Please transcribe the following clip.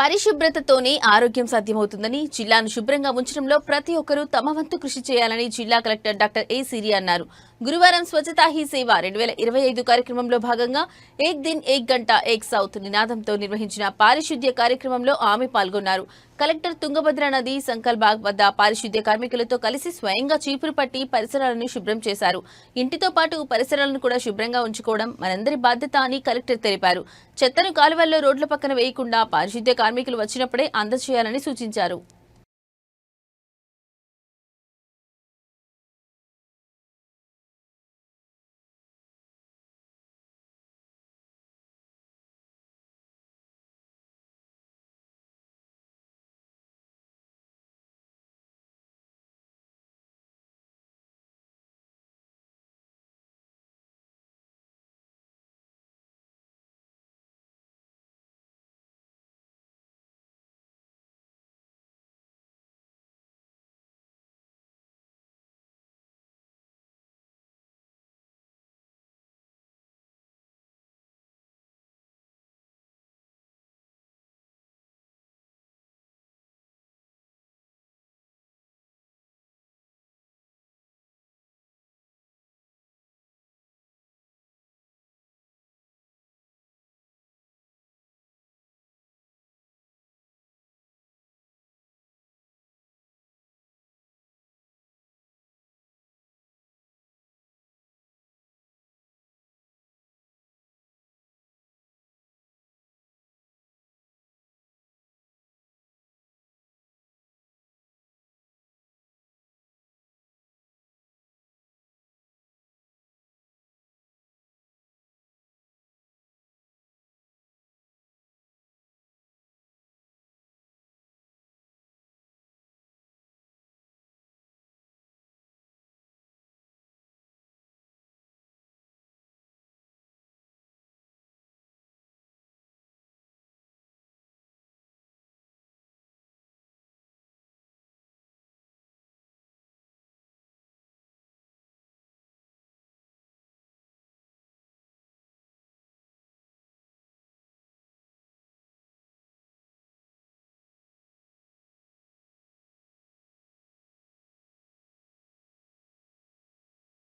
పరిశుభ్రతతోనే ఆరోగ్యం సాధ్యమవుతుందని, జిల్లాను శుభ్రంగా ఉంచడంలో ప్రతి ఒక్కరూ తమ వంతు కృషి చేయాలని జిల్లా కలెక్టర్ డాక్టర్ ఏ సిరి అన్నారు. గురువారం స్వచ్ఛతా హీ సేవ 2025 కార్యక్రమంలో భాగంగా ఏక్ దిన్ ఏక్ గంట ఏక్ సౌత్ నినాదంతో నిర్వహించిన పారిశుద్ధ్య కార్యక్రమంలో ఆమె పాల్గొన్నారు. కలెక్టర్ తుంగభద్ర నది సంకల్బాగ్ వద్ద పారిశుద్ధ్య కార్మికులతో కలిసి స్వయంగా చీపురు పట్టి పరిసరాలను శుభ్రం చేశారు. ఇంటితో పాటు పరిసరాలను కూడా శుభ్రంగా ఉంచుకోవడం మనందరి బాధ్యత అని కలెక్టర్ తెలిపారు. చెత్తను కాలువల్లో రోడ్ల పక్కన వేయకుండా పారిశుద్ధ్య కార్మికులు వచ్చినప్పుడే అందజేయాలని సూచించారు.